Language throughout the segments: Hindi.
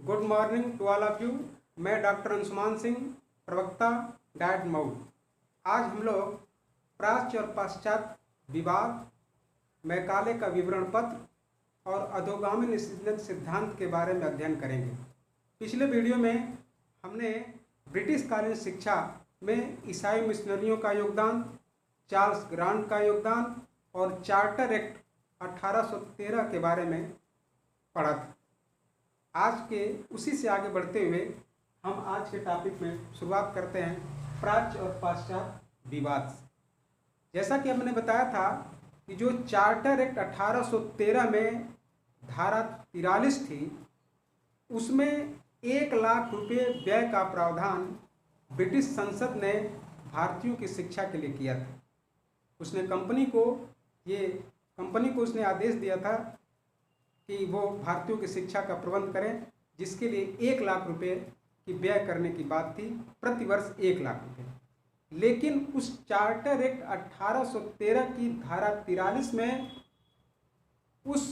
Good morning to all of you. मैं डॉक्टर अंशुमान सिंह, प्रवक्ता डाइट मऊ। आज हम लोग प्राच्य और पाश्चात्य विवाद, मैकाले का विवरण पत्र और अधोगामी निषेधन सिद्धांत के बारे में अध्ययन करेंगे। पिछले वीडियो में हमने ब्रिटिश कालीन शिक्षा में ईसाई मिशनरियों का योगदान, चार्ल्स ग्रांट का योगदान और चार्टर एक्ट 1813 के बारे में पढ़ा था। आज के उसी से आगे बढ़ते हुए हम आज के टॉपिक में शुरुआत करते हैं प्राच्य और पाश्चात्य विवाद से। जैसा कि हमने बताया था कि जो चार्टर एक्ट 1813 में धारा 43 थी, उसमें 1 लाख रुपये व्यय का प्रावधान ब्रिटिश संसद ने भारतीयों की शिक्षा के लिए किया था। उसने कंपनी को उसने आदेश दिया था कि वो भारतीयों की शिक्षा का प्रबंध करें, जिसके लिए 1 लाख रुपये की व्यय करने की बात थी, प्रतिवर्ष 1 लाख रुपये। लेकिन उस चार्टर एक्ट 1813 की धारा 43 में उस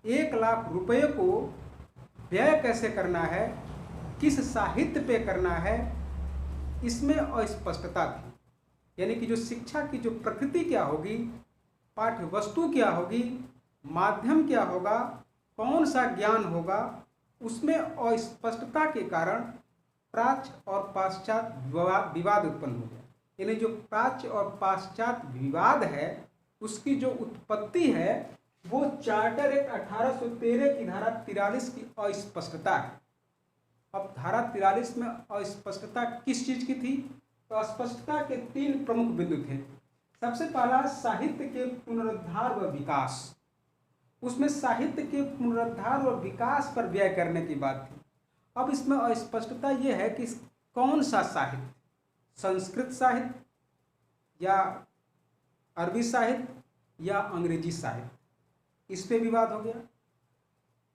1 लाख रुपये को व्यय कैसे करना है, किस साहित्य पे करना है, इसमें अस्पष्टता थी। यानी कि जो शिक्षा की जो प्रकृति क्या होगी, पाठ्य वस्तु क्या होगी, माध्यम क्या होगा, कौन सा ज्ञान होगा, उसमें अस्पष्टता के कारण प्राच्य और पाश्चात्य विवाद उत्पन्न हो गया। यानी जो प्राच्य और पाश्चात्य विवाद है, उसकी जो उत्पत्ति है वो चार्टर एक्ट 1813 की धारा 43 की अस्पष्टता है। अब धारा 43 में अस्पष्टता किस चीज़ की थी? तो अस्पष्टता के 3 प्रमुख बिंदु थे। सबसे पहला साहित्य के पुनरुद्धार व विकास। उसमें साहित्य के पुनरुद्धार और विकास पर व्यय करने की बात थी। अब इसमें अस्पष्टता यह है कि कौन सा साहित्य, संस्कृत साहित्य या अरबी साहित्य या अंग्रेजी साहित्य, इस पे विवाद हो गया।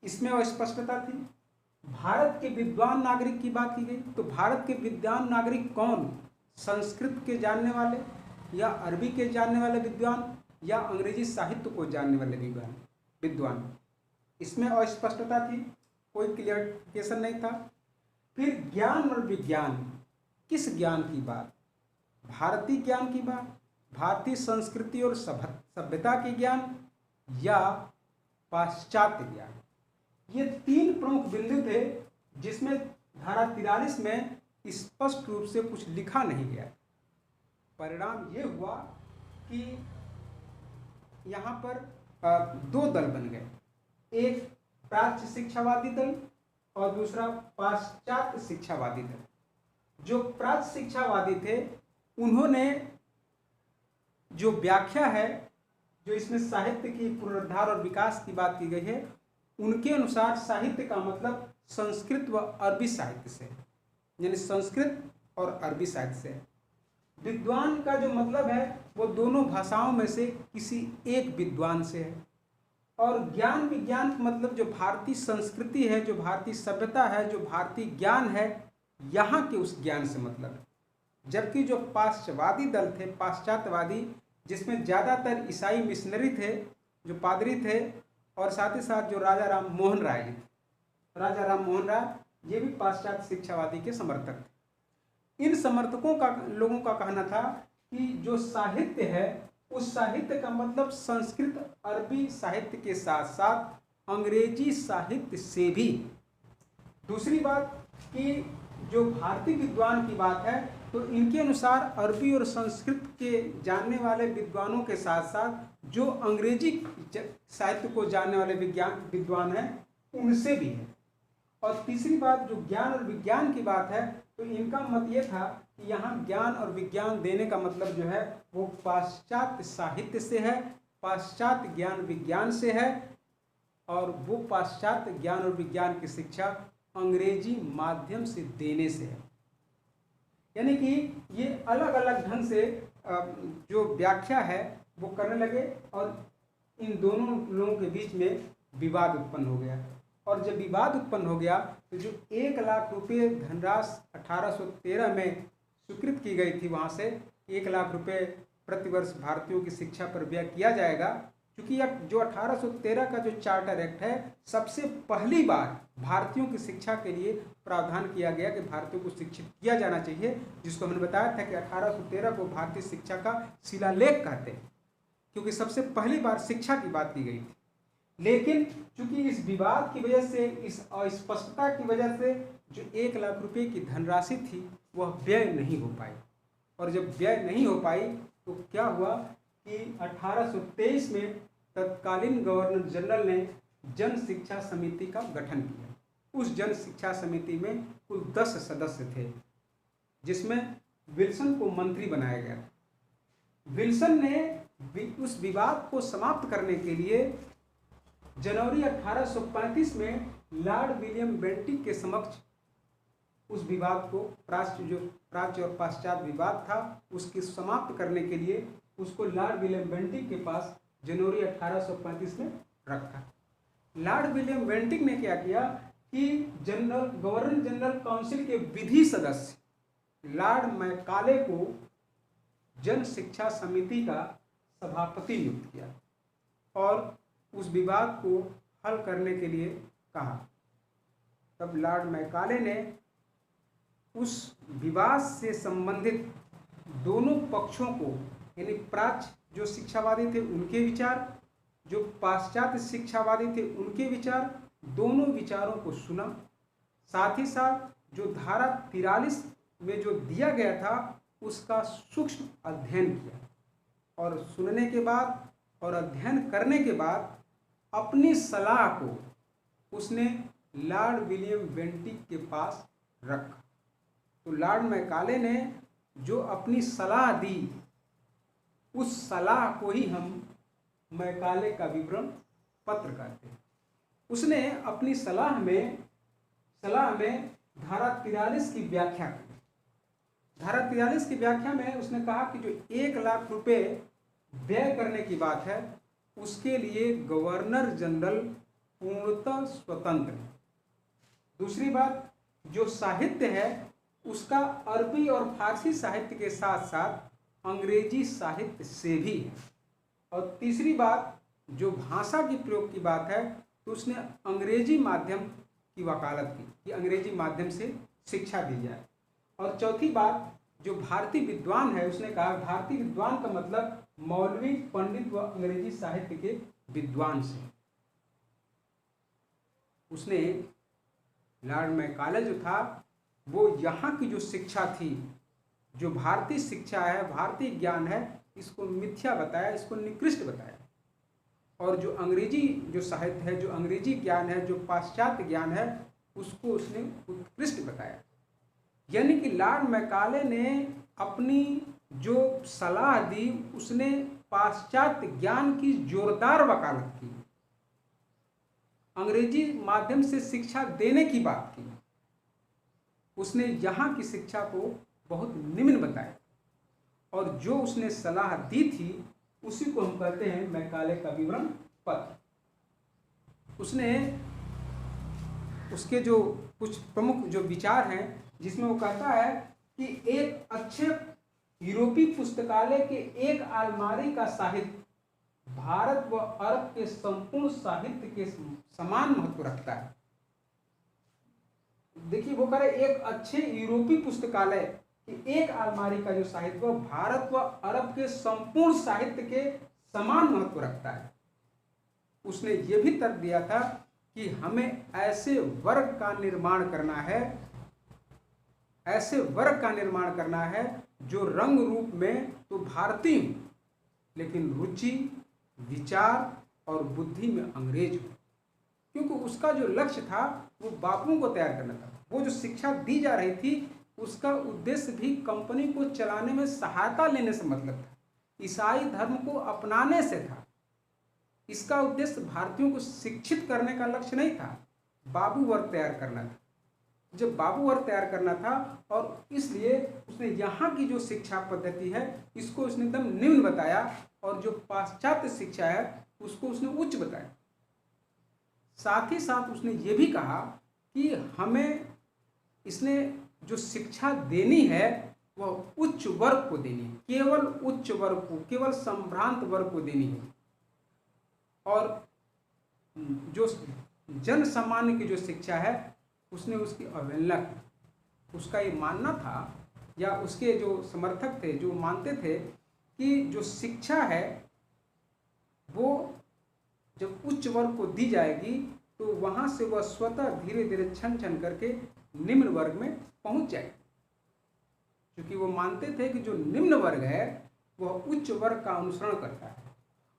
इसमें अस्पष्टता थी। भारत के विद्वान नागरिक की बात की गई, तो भारत के विद्वान नागरिक कौन? संस्कृत के जानने वाले या अरबी के जानने वाले विद्वान या अंग्रेजी साहित्य को जानने वाले विद्वान, इसमें अस्पष्टता थी, कोई क्लियरिफिकेशन नहीं था। फिर ज्ञान और विज्ञान, किस ज्ञान की बात? भारतीय ज्ञान की बात, भारतीय संस्कृति और सभ्यता के ज्ञान या पाश्चात्य ज्ञान? ये 3 प्रमुख बिंदु थे जिसमें धारा 43 में स्पष्ट रूप से कुछ लिखा नहीं गया। परिणाम ये हुआ कि यहाँ पर 2 दल बन गए, एक प्राच्य शिक्षावादी दल और दूसरा पाश्चात्य शिक्षावादी दल। जो प्राच्य शिक्षावादी थे, उन्होंने जो व्याख्या है, जो इसमें साहित्य की पुनरुद्धार और विकास की बात की गई है, उनके अनुसार साहित्य का मतलब संस्कृत व अरबी साहित्य से है, यानी संस्कृत और अरबी साहित्य से है। विद्वान का जो मतलब है वो दोनों भाषाओं में से किसी एक विद्वान से है। और ज्ञान विज्ञान का मतलब जो भारतीय संस्कृति है, जो भारतीय सभ्यता है, जो भारतीय ज्ञान है, यहाँ के उस ज्ञान से मतलब है। जबकि जो पाश्चात्यवादी दल थे, पाश्चात्यवादी, जिसमें ज़्यादातर ईसाई मिशनरी थे, जो पादरी थे, और साथ ही साथ जो राजा राम मोहन राय जी थे, राजा राम मोहन राय, ये भी पाश्चात्य शिक्षावादी के समर्थक थे। इन समर्थकों का, लोगों का कहना था कि जो साहित्य है, उस साहित्य का मतलब संस्कृत अरबी साहित्य के साथ साथ अंग्रेजी साहित्य से भी। दूसरी बात कि जो भारतीय विद्वान की बात है, तो इनके अनुसार अरबी और संस्कृत के जानने वाले विद्वानों के साथ साथ जो अंग्रेजी साहित्य को जानने वाले विद्वान हैं, उनसे भी है। और तीसरी बात, जो ज्ञान और विज्ञान की बात है, तो इनका मत ये था कि यहाँ ज्ञान और विज्ञान देने का मतलब जो है वो पाश्चात्य साहित्य से है, पाश्चात्य ज्ञान विज्ञान से है, और वो पाश्चात्य ज्ञान और विज्ञान की शिक्षा अंग्रेजी माध्यम से देने से है। यानी कि ये अलग अलग ढंग से जो व्याख्या है वो करने लगे, और इन दोनों लोगों के बीच में विवाद उत्पन्न हो गया। और जब विवाद उत्पन्न हो गया, तो जो 1 लाख रुपये धनराशि 1813 में स्वीकृत की गई थी, वहाँ से 1 लाख रुपये प्रतिवर्ष भारतीयों की शिक्षा पर व्यय किया जाएगा, क्योंकि यह जो 1813 का जो चार्टर एक्ट है, सबसे पहली बार भारतीयों की शिक्षा के लिए प्रावधान किया गया कि भारतीयों को शिक्षित किया जाना चाहिए, जिसको हमने बताया था कि 1813 को भारतीय शिक्षा का शिलालेख कहते हैं, क्योंकि सबसे पहली बार शिक्षा की बात की गई थी। लेकिन चूंकि इस विवाद की वजह से, इस अस्पष्टता की वजह से जो 1 लाख रुपए की धनराशि थी वह व्यय नहीं हो पाई, और जब व्यय नहीं हो पाई तो क्या हुआ कि 1823 में तत्कालीन गवर्नर जनरल ने जन शिक्षा समिति का गठन किया। उस जन शिक्षा समिति में कुल 10 सदस्य थे, जिसमें विल्सन को मंत्री बनाया गया। विल्सन ने उस विवाद को समाप्त करने के लिए जनवरी 1835 में लॉर्ड विलियम बेंटिक के समक्ष उस विवाद को, प्राच्य और पाश्चात्य विवाद था, उसके समाप्त करने के लिए उसको लॉर्ड विलियम बेंटिक के पास जनवरी 1835 में रखा। लॉर्ड विलियम बेंटिक ने क्या किया कि गवर्नर जनरल काउंसिल के विधि सदस्य लॉर्ड मैकाले को जन शिक्षा समिति का सभापति नियुक्त किया और उस विवाद को हल करने के लिए कहा। तब लॉर्ड मैकाले ने उस विवाद से संबंधित दोनों पक्षों को, यानी प्राच्य जो शिक्षावादी थे उनके विचार, जो पाश्चात्य शिक्षावादी थे उनके विचार, दोनों विचारों को सुना। साथ ही साथ जो धारा 43 में जो दिया गया था उसका सूक्ष्म अध्ययन किया, और सुनने के बाद और अध्ययन करने के बाद अपनी सलाह को उसने लॉर्ड विलियम बेंटिक के पास रखा। तो लॉर्ड मैकाले ने जो अपनी सलाह दी, उस सलाह को ही हम मैकाले का विवरण पत्र कहते हैं। उसने अपनी सलाह में धारा 43 की व्याख्या की। धारा 43 की व्याख्या में उसने कहा कि जो 1 लाख रुपए व्यय करने की बात है उसके लिए गवर्नर जनरल पूर्णतः स्वतंत्र है। दूसरी बात, जो साहित्य है उसका अरबी और फारसी साहित्य के साथ साथ अंग्रेजी साहित्य से भी है। और तीसरी बात, जो भाषा की प्रयोग की बात है तो उसने अंग्रेजी माध्यम की वकालत की कि अंग्रेजी माध्यम से शिक्षा दी जाए। और चौथी बात, जो भारतीय विद्वान है उसने कहा भारतीय विद्वान का मतलब मौलवी, पंडित व अंग्रेजी साहित्य के विद्वान से। उसने लॉर्ड मैकाले जो था वो यहाँ की जो शिक्षा थी, जो भारतीय शिक्षा है, भारतीय ज्ञान है, इसको मिथ्या बताया, इसको निकृष्ट बताया। और जो अंग्रेजी जो साहित्य है, जो अंग्रेजी ज्ञान है, जो पाश्चात्य ज्ञान है, उसको उसने उत्कृष्ट बताया। यानी कि लॉर्ड मैकाले ने अपनी जो सलाह दी उसने पाश्चात्य ज्ञान की जोरदार वकालत की, अंग्रेजी माध्यम से शिक्षा देने की बात की। उसने यहाँ की शिक्षा को बहुत निम्न बताया, और जो उसने सलाह दी थी उसी को हम कहते हैं मैकाले का विवरण पत्र। उसके जो कुछ प्रमुख जो विचार हैं जिसमें वो कहता है कि एक अच्छे यूरोपीय पुस्तकालय के एक अलमारी का साहित्य भारत व अरब के संपूर्ण साहित्य के समान महत्व रखता है। देखिए वो कह रहे एक अच्छे यूरोपीय पुस्तकालय की एक अलमारी का जो साहित्य वो भारत व अरब के संपूर्ण साहित्य के समान महत्व रखता है। उसने ये भी तर्क दिया था कि हमें ऐसे वर्ग का निर्माण करना है जो रंग रूप में तो भारतीय हो लेकिन रुचि, विचार और बुद्धि में अंग्रेज हो। क्योंकि उसका जो लक्ष्य था वो बापुओं को तैयार करना था। वो जो शिक्षा दी जा रही थी उसका उद्देश्य भी कंपनी को चलाने में सहायता लेने से मतलब था, ईसाई धर्म को अपनाने से था। इसका उद्देश्य भारतीयों को शिक्षित करने का लक्ष्य नहीं था, बाबू वर्ग तैयार करना था। जब बाबू वर्ग तैयार करना था और इसलिए उसने यहाँ की जो शिक्षा पद्धति है इसको उसने एकदम निम्न बताया, और जो पाश्चात्य शिक्षा है उसको उसने उच्च बताया। साथ ही साथ उसने ये भी कहा कि हमें इसने जो शिक्षा देनी है वह उच्च वर्ग को देनी है, केवल उच्च वर्ग को, केवल संभ्रांत वर्ग को देनी है। और जो जन सामान्य की जो शिक्षा है उसने उसकी अवहेलना की। उसका ये मानना था, या उसके जो समर्थक थे जो मानते थे कि जो शिक्षा है वो जब उच्च वर्ग को दी जाएगी तो वहाँ से वह स्वतः धीरे धीरे छन छन करके निम्न वर्ग में पहुँच जाएगी। क्योंकि वो मानते थे कि जो निम्न वर्ग है वह उच्च वर्ग का अनुसरण करता है,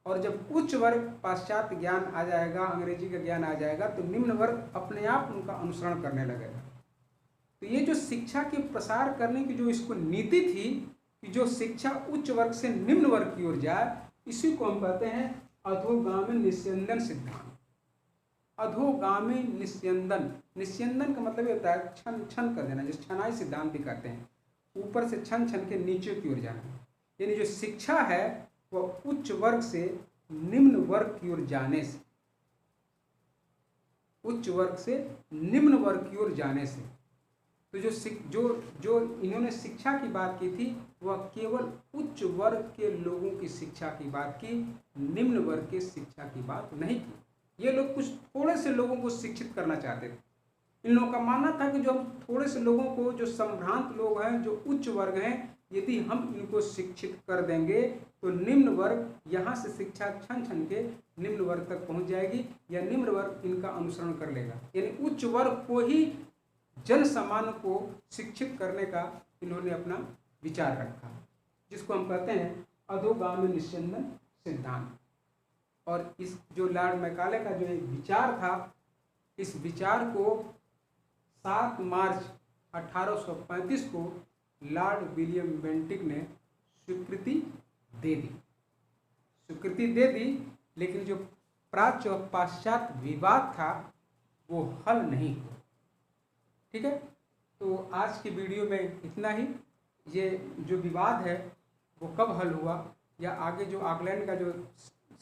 और जब उच्च वर्ग पाश्चात्य ज्ञान आ जाएगा, अंग्रेजी का ज्ञान आ जाएगा, तो निम्न वर्ग अपने आप उनका अनुसरण करने लगेगा। तो ये जो शिक्षा के प्रसार करने की जो इसको नीति थी कि जो शिक्षा उच्च वर्ग से निम्न वर्ग की ओर जाए, इसी को हम कहते हैं अधोगामी निस्यंदन सिद्धांत। अधोगामी निस्यंदन, निस्यंदन का मतलब ये होता है छन छन कर देना, जिस छनाई सिद्धांत भी कहते हैं, ऊपर से छन छन के नीचे की ओर जाना। यानी जो शिक्षा है वह उच्च वर्ग से निम्न वर्ग की ओर जाने से, उच्च वर्ग से निम्न वर्ग की ओर जाने से। तो जो इन्होंने शिक्षा की बात की थी वह केवल उच्च वर्ग के लोगों की शिक्षा की बात की, निम्न वर्ग के शिक्षा की बात नहीं की। ये लोग कुछ थोड़े से लोगों को शिक्षित करना चाहते थे। इन लोगों का मानना था कि जो हम थोड़े से लोगों को, जो संभ्रांत लोग हैं, जो उच्च वर्ग हैं, यदि हम इनको शिक्षित कर देंगे तो निम्न वर्ग यहाँ से शिक्षा छन छन के निम्न वर्ग तक पहुँच जाएगी, या निम्न वर्ग इनका अनुसरण कर लेगा। यानी उच्च वर्ग को ही, जन सामान्य को शिक्षित करने का इन्होंने अपना विचार रखा, जिसको हम कहते हैं अधोगामी निस्यंदन सिद्धांत। और इस जो लॉर्ड मैकाले का जो एक विचार था, इस विचार को 7 मार्च 1835 को लॉर्ड विलियम बेंटिक ने स्वीकृति दे दी, लेकिन जो प्राच्य और पाश्चात्य विवाद था वो हल नहीं हुआ। ठीक है, तो आज की वीडियो में इतना ही। ये जो विवाद है वो कब हल हुआ, या आगे जो ऑकलैंड का जो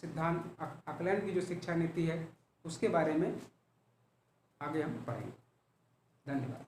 सिद्धांत, ऑकलैंड की जो शिक्षा नीति है उसके बारे में आगे हम पढ़ेंगे। धन्यवाद।